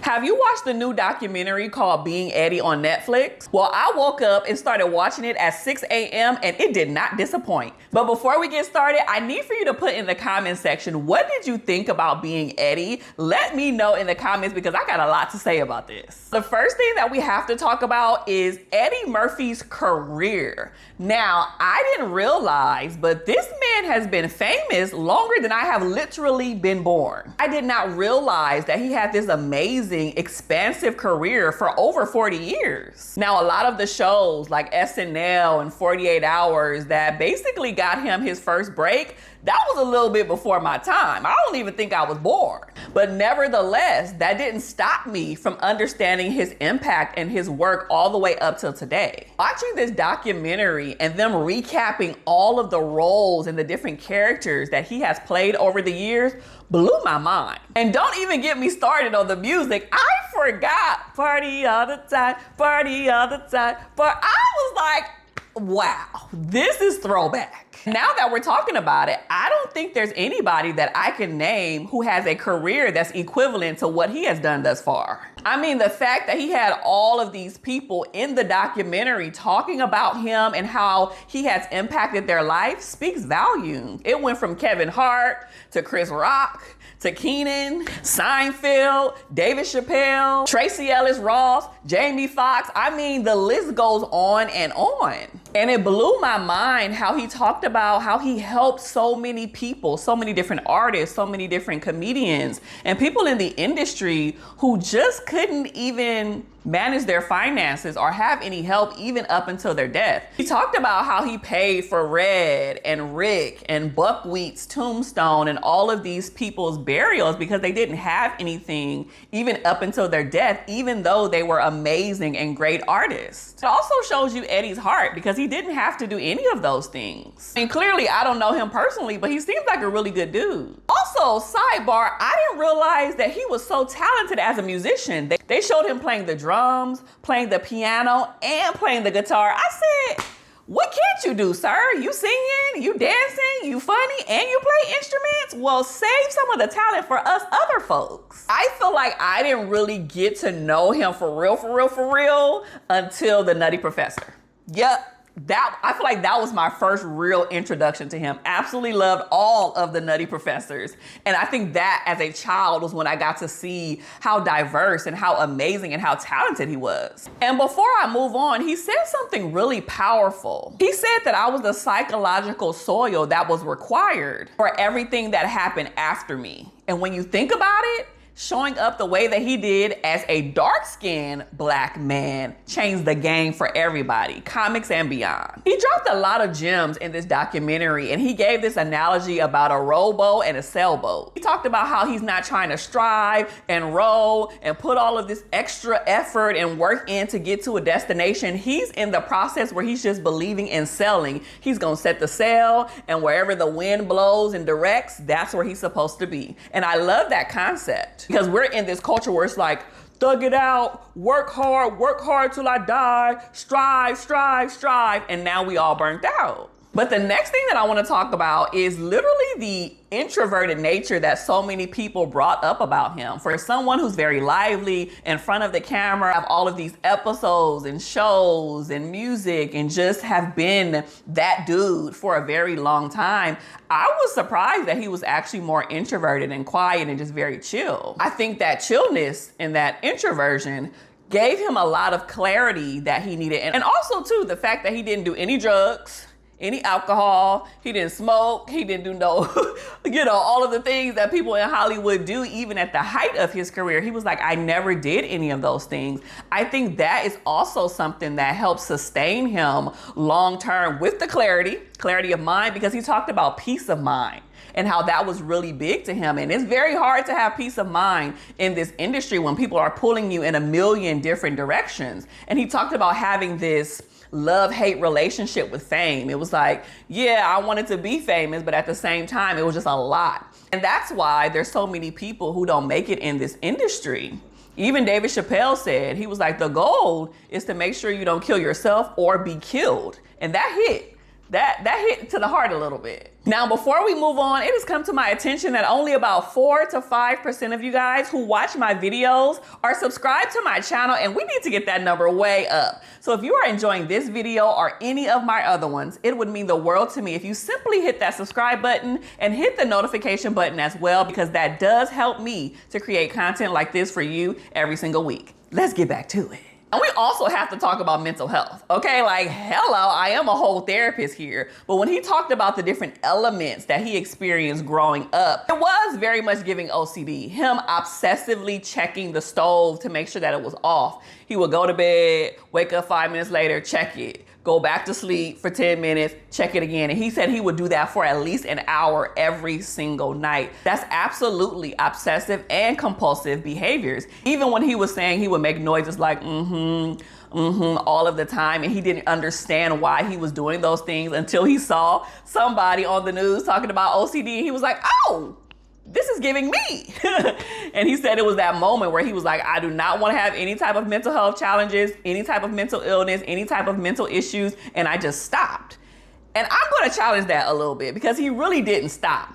Have you watched the new documentary called Being Eddie on Netflix? Well, I woke up and started watching it at 6 a.m. and it did not disappoint. But before we get started, I need for you to put in the comment section, what did you think about Being Eddie? Let me know in the comments because I got a lot to say about this. The first thing that we have to talk about is Eddie Murphy's career. Now, I didn't realize, but this man has been famous longer than I have literally been born. I did not realize that he had this amazing, expansive career for over 40 years. Now, a lot of the shows like SNL and 48 Hours that basically got him his first break, that was a little bit before my time. I don't even think I was born. But nevertheless, that didn't stop me from understanding his impact and his work all the way up till today. Watching this documentary and them recapping all of the roles and the different characters that he has played over the years blew my mind. And don't even get me started on the music. I forgot party all the time, party all the time. But I was like, wow, this is throwback. Now that we're talking about it, I don't think there's anybody that I can name who has a career that's equivalent to what he has done thus far. I mean, the fact that he had all of these people in the documentary talking about him and how he has impacted their life speaks volume. It went from Kevin Hart to Chris Rock to Keenan, Seinfeld, David Chappelle, Tracy Ellis Ross, Jamie Foxx. I mean, the list goes on and on. And it blew my mind how he talked about how he helped so many people, so many different artists, so many different comedians, and people in the industry who just couldn't even manage their finances or have any help even up until their death. He talked about how he paid for Red and Rick and Buckwheat's tombstone and all of these people's burials because they didn't have anything even up until their death, even though they were amazing and great artists. It also shows you Eddie's heart because he didn't have to do any of those things. And clearly, I don't know him personally, but he seems like a really good dude. Also, sidebar, I didn't realize that he was so talented as a musician. They showed him playing the drums, playing the piano, and playing the guitar. I said, what can't you do, sir? You singing, you dancing, you funny, and you play instruments? Well, save some of the talent for us other folks. I feel like I didn't really get to know him for real until The Nutty Professor. Yep. I feel like that was my first real introduction to him. Absolutely loved all of the Nutty Professors. And I think that as a child was when I got to see how diverse and how amazing and how talented he was. And before I move on, he said something really powerful. He said that I was the psychological soil that was required for everything that happened after me. And when you think about it, showing up the way that he did as a dark-skinned black man changed the game for everybody, comics and beyond. He dropped a lot of gems in this documentary, and he gave this analogy about a rowboat and a sailboat. He talked about how he's not trying to strive and row and put all of this extra effort and work in to get to a destination. He's in the process where he's just believing in sailing. He's gonna set the sail, and wherever the wind blows and directs, that's where he's supposed to be. And I love that concept. Because we're in this culture where it's like, thug it out, work hard till I die, strive, and now we all burnt out. But the next thing that I want to talk about is literally the introverted nature that so many people brought up about him. For someone who's very lively in front of the camera, have all of these episodes and shows and music and just have been that dude for a very long time, I was surprised that he was actually more introverted and quiet and just very chill. I think that chillness and that introversion gave him a lot of clarity that he needed. And also too, the fact that he didn't do any drugs, any alcohol, he didn't smoke, he didn't do no, all of the things that people in Hollywood do even at the height of his career. He was like, I never did any of those things. I think that is also something that helps sustain him long-term with the clarity of mind, because he talked about peace of mind and how that was really big to him. And it's very hard to have peace of mind in this industry when people are pulling you in a million different directions. And he talked about having this love-hate relationship with fame. It was like, yeah, I wanted to be famous, but at the same time, it was just a lot. And that's why there's so many people who don't make it in this industry. Even David Chappelle said, he was like, the goal is to make sure you don't kill yourself or be killed. And that hit. That hit to the heart a little bit. Now, before we move on, it has come to my attention that only about 4 to 5% of you guys who watch my videos are subscribed to my channel, and we need to get that number way up. So if you are enjoying this video or any of my other ones, it would mean the world to me if you simply hit that subscribe button and hit the notification button as well, because that does help me to create content like this for you every single week. Let's get back to it. And we also have to talk about mental health, okay? Like, hello, I am a whole therapist here. But when he talked about the different elements that he experienced growing up, it was very much giving OCD. Him obsessively checking the stove to make sure that it was off. He would go to bed, wake up 5 minutes later, check it. Go back to sleep for 10 minutes, check it again. And he said he would do that for at least an hour every single night. That's absolutely obsessive and compulsive behaviors. Even when he was saying he would make noises like, all of the time, and he didn't understand why he was doing those things until he saw somebody on the news talking about OCD. He was like, oh, this is giving me. And he said it was that moment where he was like, I do not want to have any type of mental health challenges, any type of mental illness, any type of mental issues. And I just stopped. And I'm going to challenge that a little bit because he really didn't stop.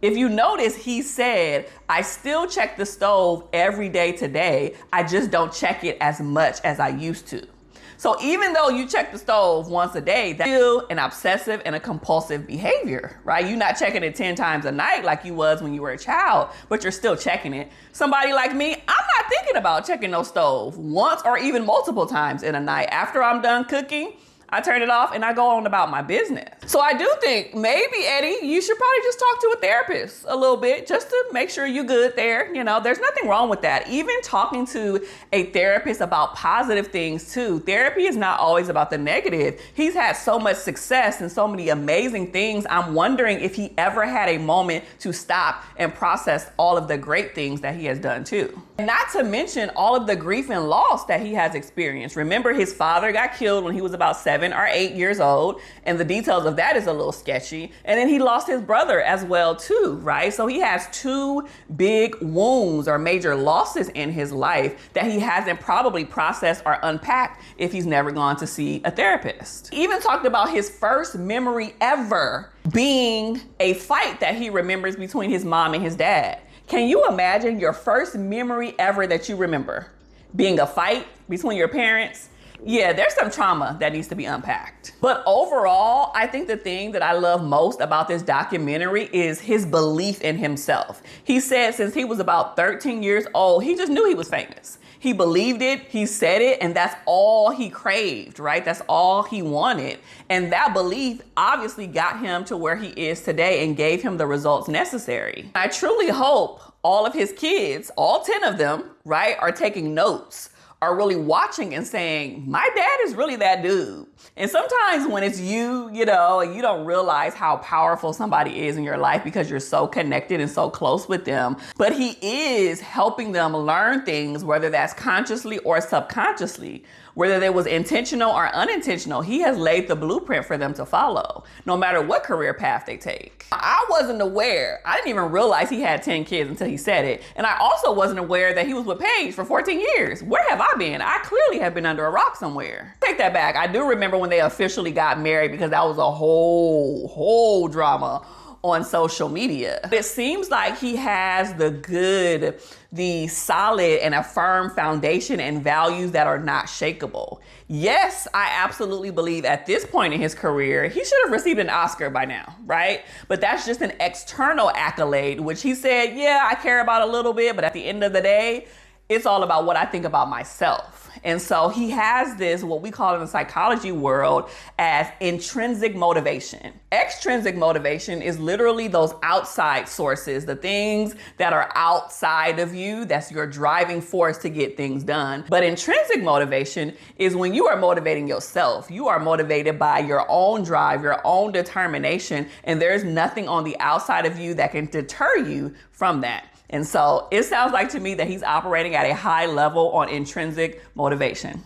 If you notice, he said, I still check the stove every day today. I just don't check it as much as I used to. So even though you check the stove once a day, that's still an obsessive and a compulsive behavior, right? You're not checking it 10 times a night like you was when you were a child, but you're still checking it. Somebody like me, I'm not thinking about checking no stove once or even multiple times in a night. After I'm done cooking, I turn it off and I go on about my business. So I do think maybe, Eddie, you should probably just talk to a therapist a little bit just to make sure you're good there. You know, there's nothing wrong with that. Even talking to a therapist about positive things too. Therapy is not always about the negative. He's had so much success and so many amazing things. I'm wondering if he ever had a moment to stop and process all of the great things that he has done too. And not to mention all of the grief and loss that he has experienced. Remember, his father got killed when he was about 7 or 8 years old, and the details of that is a little sketchy. And then he lost his brother as well too, right? So he has 2 big wounds or major losses in his life that he hasn't probably processed or unpacked if he's never gone to see a therapist. He even talked about his first memory ever being a fight that he remembers between his mom and his dad. Can you imagine your first memory ever that you remember being a fight between your parents? Yeah, there's some trauma that needs to be unpacked. But overall, I think the thing that I love most about this documentary is his belief in himself. He said since he was about 13 years old, he just knew he was famous. He believed it, he said it, and that's all he craved, right? That's all he wanted. And that belief obviously got him to where he is today and gave him the results necessary. I truly hope all of his kids, all 10 of them, right, are taking notes, are really watching and saying, my dad is really that dude. And sometimes when it's you, you know, and you don't realize how powerful somebody is in your life because you're so connected and so close with them, but he is helping them learn things, whether that's consciously or subconsciously, whether it was intentional or unintentional. He has laid the blueprint for them to follow, no matter what career path they take. I wasn't aware. I didn't even realize he had 10 kids until he said it. And I also wasn't aware that he was with Paige for 14 years. Where have I been? I clearly have been under a rock somewhere. Take that back. I do remember when they officially got married because that was a whole drama on social media. It seems like he has the solid and a firm foundation and values that are not shakable. Yes, I absolutely believe at this point in his career, he should have received an Oscar by now, right? But that's just an external accolade, which he said, yeah, I care about a little bit, but at the end of the day, it's all about what I think about myself. And so he has this, what we call in the psychology world as intrinsic motivation. Extrinsic motivation is literally those outside sources, the things that are outside of you, that's your driving force to get things done. But intrinsic motivation is when you are motivating yourself. You are motivated by your own drive, your own determination, and there's nothing on the outside of you that can deter you from that. And so it sounds like to me that he's operating at a high level on intrinsic motivation.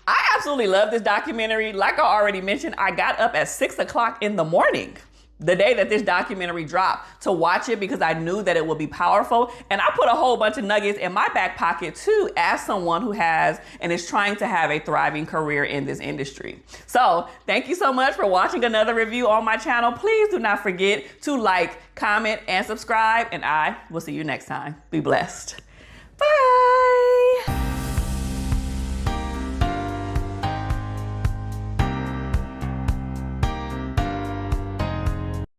I absolutely love this documentary. Like I already mentioned, I got up at 6 o'clock in the morning the day that this documentary dropped to watch it because I knew that it would be powerful. And I put a whole bunch of nuggets in my back pocket too, as someone who has and is trying to have a thriving career in this industry. So thank you so much for watching another review on my channel. Please do not forget to like, comment, and subscribe. And I will see you next time. Be blessed. Bye.